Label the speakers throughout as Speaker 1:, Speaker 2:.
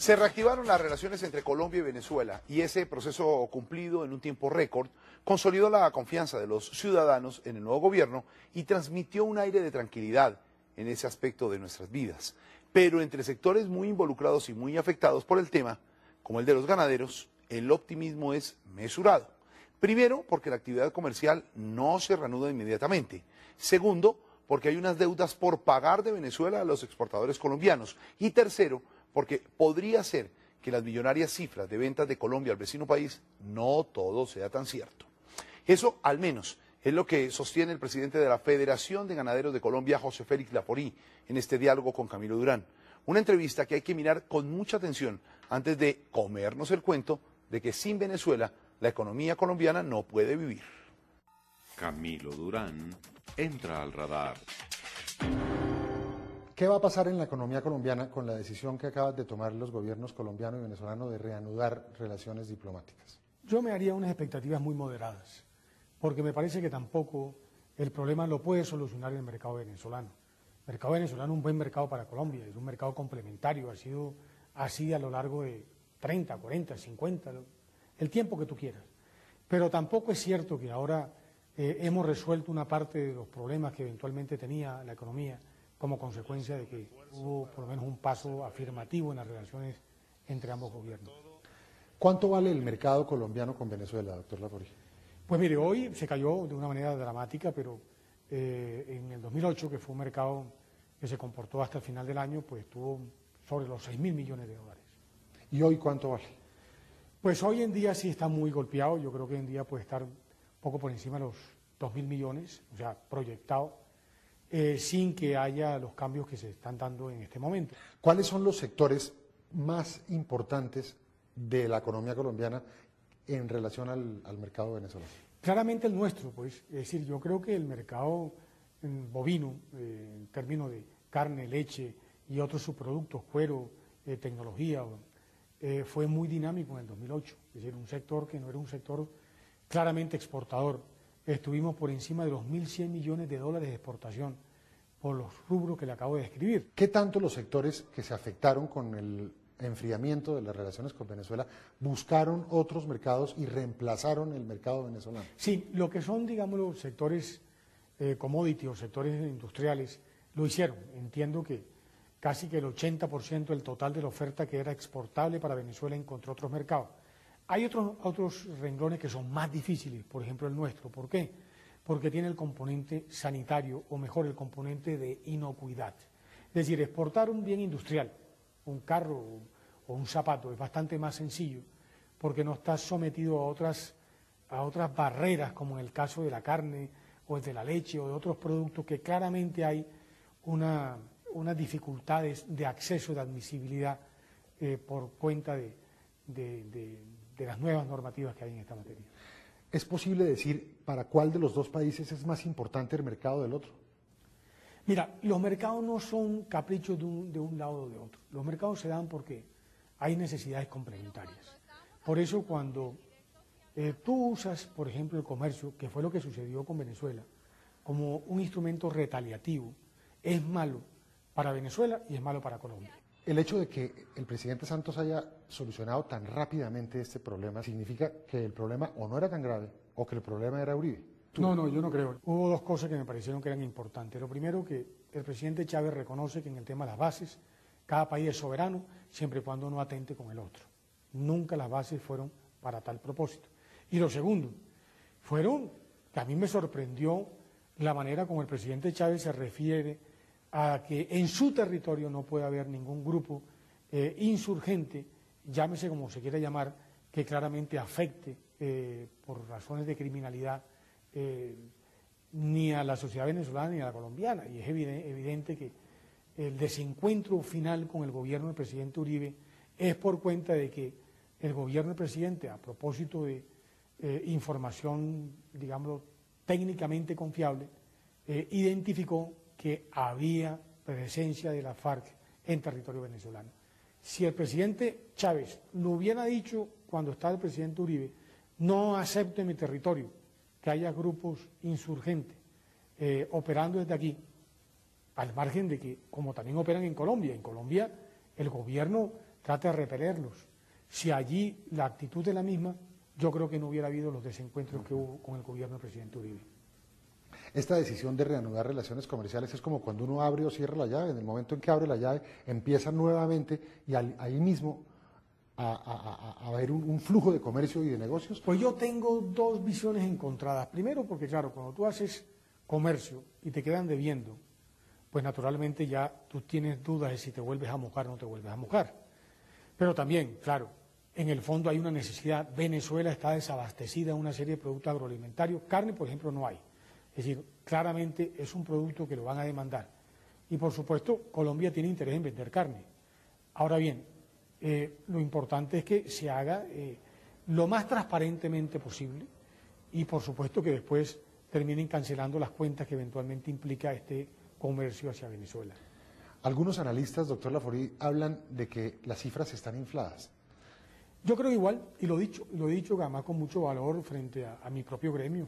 Speaker 1: Se reactivaron las relaciones entre Colombia y Venezuela y ese proceso cumplido en un tiempo récord consolidó la confianza de los ciudadanos en el nuevo gobierno y transmitió un aire de tranquilidad en ese aspecto de nuestras vidas. Pero entre sectores muy involucrados y muy afectados por el tema, como el de los ganaderos, el optimismo es mesurado. Primero, porque la actividad comercial no se reanuda inmediatamente. Segundo, porque hay unas deudas por pagar de Venezuela a los exportadores colombianos. Y tercero, porque podría ser que las millonarias cifras de ventas de Colombia al vecino país no todo sea tan cierto. Eso, al menos, es lo que sostiene el presidente de la Federación de Ganaderos de Colombia, José Félix Laforí, en este diálogo con Camilo Durán. Una entrevista que hay que mirar con mucha atención antes de comernos el cuento de que sin Venezuela la economía colombiana no puede vivir.
Speaker 2: Camilo Durán entra al radar.
Speaker 3: ¿Qué va a pasar en la economía colombiana con la decisión que acaban de tomar los gobiernos colombiano y venezolano de reanudar relaciones diplomáticas?
Speaker 4: Yo me haría unas expectativas muy moderadas, porque me parece que tampoco el problema lo puede solucionar el mercado venezolano. El mercado venezolano es un buen mercado para Colombia, es un mercado complementario, ha sido así a lo largo de 30, 40, 50, el tiempo que tú quieras. Pero tampoco es cierto que ahora hemos resuelto una parte de los problemas que eventualmente tenía la economía como consecuencia de que hubo por lo menos un paso afirmativo en las relaciones entre ambos gobiernos.
Speaker 3: ¿Cuánto vale el mercado colombiano con Venezuela, doctor Laforí?
Speaker 4: Pues mire, hoy se cayó de una manera dramática, pero en el 2008, que fue un mercado que se comportó hasta el final del año, pues estuvo sobre los 6.000 millones de dólares.
Speaker 3: ¿Y hoy cuánto vale?
Speaker 4: Pues hoy en día sí está muy golpeado, yo creo que hoy en día puede estar un poco por encima de los 2.000 millones, o sea, proyectado, sin que haya los cambios que se están dando en este momento.
Speaker 3: ¿Cuáles son los sectores más importantes de la economía colombiana en relación al mercado venezolano?
Speaker 4: Claramente el nuestro, pues, es decir, yo creo que el mercado bovino, en términos de carne, leche y otros subproductos, cuero, tecnología, fue muy dinámico en el 2008, es decir, un sector que no era un sector claramente exportador. Estuvimos por encima de los 1.100 millones de dólares de exportación por los rubros que le acabo de describir.
Speaker 3: ¿Qué tanto los sectores que se afectaron con el enfriamiento de las relaciones con Venezuela buscaron otros mercados y reemplazaron el mercado venezolano?
Speaker 4: Sí, lo que son, digamos, los sectores commodity o sectores industriales lo hicieron. Entiendo que casi que el 80% del total de la oferta que era exportable para Venezuela encontró otros mercados. Hay otros renglones que son más difíciles, por ejemplo el nuestro. ¿Por qué? Porque tiene el componente sanitario, o mejor, el componente de inocuidad. Es decir, exportar un bien industrial, un carro o un zapato, es bastante más sencillo, porque no está sometido a otras barreras, como en el caso de la carne, o de la leche, o de otros productos, que claramente hay unas dificultades de acceso, de admisibilidad, por cuenta de las nuevas normativas que hay en esta materia.
Speaker 3: ¿Es posible decir para cuál de los dos países es más importante el mercado del otro?
Speaker 4: Mira, los mercados no son caprichos de un lado o de otro. Los mercados se dan porque hay necesidades complementarias. Por eso cuando tú usas, por ejemplo, el comercio, que fue lo que sucedió con Venezuela, como un instrumento retaliativo, es malo para Venezuela y es malo para Colombia.
Speaker 3: El hecho de que el presidente Santos haya solucionado tan rápidamente este problema significa que el problema o no era tan grave o que el problema era Uribe.
Speaker 4: No, yo no creo. Hubo dos cosas que me parecieron que eran importantes. Lo primero, que el presidente Chávez reconoce que en el tema de las bases, cada país es soberano siempre y cuando no atente con el otro. Nunca las bases fueron para tal propósito. Y lo segundo, que a mí me sorprendió la manera como el presidente Chávez se refiere a que en su territorio no puede haber ningún grupo insurgente, llámese como se quiera llamar, que claramente afecte por razones de criminalidad ni a la sociedad venezolana ni a la colombiana. Y es evidente que el desencuentro final con el gobierno del presidente Uribe es por cuenta de que el gobierno del presidente, a propósito de información, digámoslo, técnicamente confiable, identificó que había presencia de la FARC en territorio venezolano. Si el presidente Chávez lo hubiera dicho cuando estaba el presidente Uribe, no acepto en mi territorio que haya grupos insurgentes operando desde aquí, al margen de que, como también operan en Colombia el gobierno trata de repelerlos. Si allí la actitud es la misma, yo creo que no hubiera habido los desencuentros que hubo con el gobierno del presidente Uribe.
Speaker 3: Esta decisión de reanudar relaciones comerciales es como cuando uno abre o cierra la llave. En el momento en que abre la llave, empieza nuevamente y ahí mismo a haber un flujo de comercio y de negocios.
Speaker 4: Pues yo tengo dos visiones encontradas. Primero, porque claro, cuando tú haces comercio y te quedan debiendo, pues naturalmente ya tú tienes dudas de si te vuelves a mojar o no te vuelves a mojar. Pero también, claro, en el fondo hay una necesidad. Venezuela está desabastecida en una serie de productos agroalimentarios. Carne, por ejemplo, no hay. Es decir, claramente es un producto que lo van a demandar. Y por supuesto, Colombia tiene interés en vender carne. Ahora bien, lo importante es que se haga lo más transparentemente posible y por supuesto que después terminen cancelando las cuentas que eventualmente implica este comercio hacia Venezuela.
Speaker 3: Algunos analistas, doctor Laforí, hablan de que las cifras están infladas.
Speaker 4: Yo creo igual, y lo he dicho además con mucho valor frente a mi propio gremio.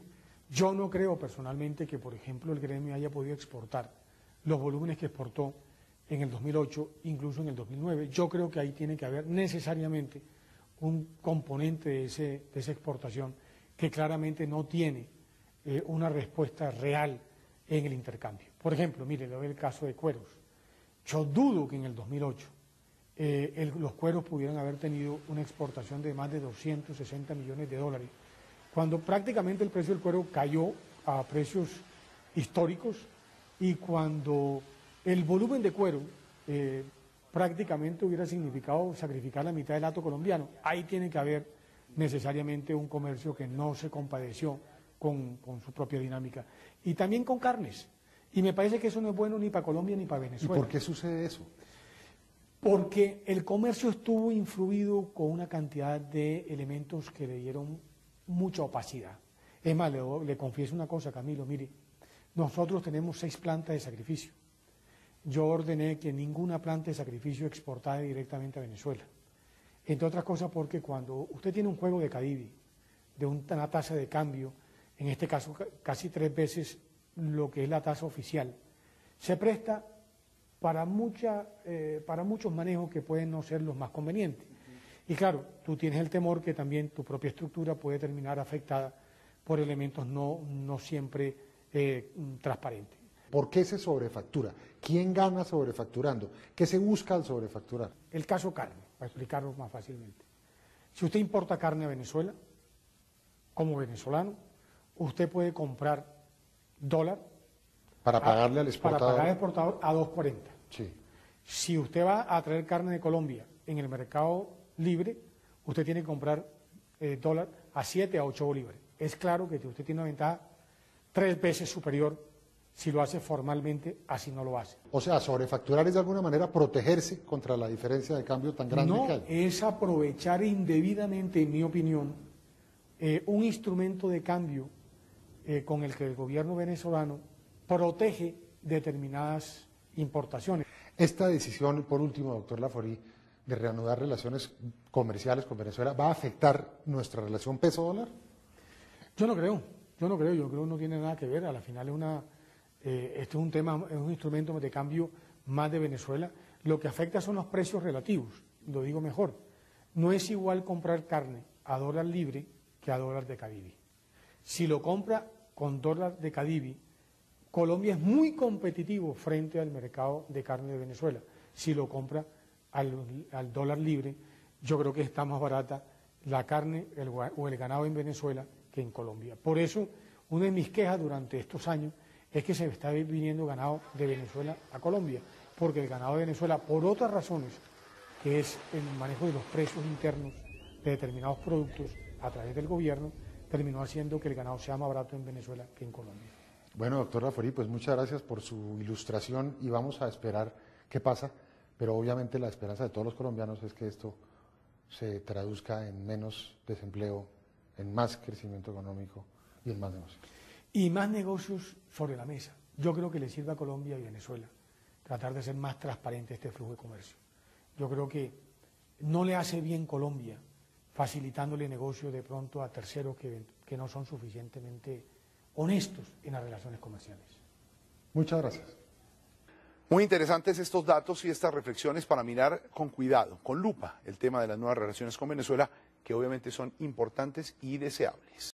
Speaker 4: Yo no creo personalmente que, por ejemplo, el gremio haya podido exportar los volúmenes que exportó en el 2008, incluso en el 2009. Yo creo que ahí tiene que haber necesariamente un componente de esa exportación que claramente no tiene una respuesta real en el intercambio. Por ejemplo, mire, le doy el caso de cueros. Yo dudo que en el 2008 los cueros pudieran haber tenido una exportación de más de 260 millones de dólares, cuando prácticamente el precio del cuero cayó a precios históricos y cuando el volumen de cuero prácticamente hubiera significado sacrificar la mitad del hato colombiano. Ahí tiene que haber necesariamente un comercio que no se compadeció con su propia dinámica. Y también con carnes. Y me parece que eso no es bueno ni para Colombia ni para Venezuela.
Speaker 3: ¿Y por qué sucede eso?
Speaker 4: Porque el comercio estuvo influido con una cantidad de elementos que le dieron mucha opacidad. Es más, le confieso una cosa, Camilo, mire, nosotros tenemos 6 plantas de sacrificio. Yo ordené que ninguna planta de sacrificio exportara directamente a Venezuela. Entre otras cosas porque cuando usted tiene un juego de Cadivi, de una tasa de cambio, en este caso casi 3 veces lo que es la tasa oficial, se presta para muchos manejos que pueden no ser los más convenientes. Y claro, tú tienes el temor que también tu propia estructura puede terminar afectada por elementos no siempre transparentes.
Speaker 3: ¿Por qué se sobrefactura? ¿Quién gana sobrefacturando? ¿Qué se busca al sobrefacturar?
Speaker 4: El caso carne, para explicarlo más fácilmente. Si usted importa carne a Venezuela, como venezolano, usted puede comprar dólar
Speaker 3: Para pagarle al exportador.
Speaker 4: Para pagar al exportador a 2.40.
Speaker 3: Sí.
Speaker 4: Si usted va a traer carne de Colombia en el mercado libre, usted tiene que comprar dólar a 7 a 8 bolívares. Es claro que usted tiene una ventaja 3 veces superior si lo hace formalmente, así no lo hace.
Speaker 3: O sea, sobrefacturar es de alguna manera protegerse contra la diferencia de cambio tan grande
Speaker 4: No,
Speaker 3: que hay.
Speaker 4: es aprovechar indebidamente, en mi opinión, un instrumento de cambio con el que el gobierno venezolano protege determinadas importaciones.
Speaker 3: Esta decisión, por último, doctor Laforí, de reanudar relaciones comerciales con Venezuela, ¿va a afectar nuestra relación peso-dólar?
Speaker 4: Yo no creo, yo creo que no tiene nada que ver. A la final este es un tema, es un instrumento de cambio más de Venezuela. Lo que afecta son los precios relativos, lo digo mejor. No es igual comprar carne a dólar libre que a dólar de Cadivi. Si lo compra con dólar de Cadivi, Colombia es muy competitivo frente al mercado de carne de Venezuela. Si lo compra al dólar libre, yo creo que está más barata la carne o el ganado en Venezuela que en Colombia. Por eso, una de mis quejas durante estos años es que se está viniendo ganado de Venezuela a Colombia, porque el ganado de Venezuela, por otras razones, que es el manejo de los precios internos de determinados productos a través del gobierno, terminó haciendo que el ganado sea más barato en Venezuela que en Colombia.
Speaker 3: Bueno, doctor Laforí, pues muchas gracias por su ilustración y vamos a esperar qué pasa, pero obviamente la esperanza de todos los colombianos es que esto se traduzca en menos desempleo, en más crecimiento económico y en más negocios.
Speaker 4: Y más negocios sobre la mesa. Yo creo que le sirve a Colombia y Venezuela tratar de ser más transparente este flujo de comercio. Yo creo que no le hace bien Colombia facilitándole negocio de pronto a terceros que no son suficientemente honestos en las relaciones comerciales.
Speaker 3: Muchas gracias.
Speaker 1: Muy interesantes estos datos y estas reflexiones para mirar con cuidado, con lupa, el tema de las nuevas relaciones con Venezuela, que obviamente son importantes y deseables.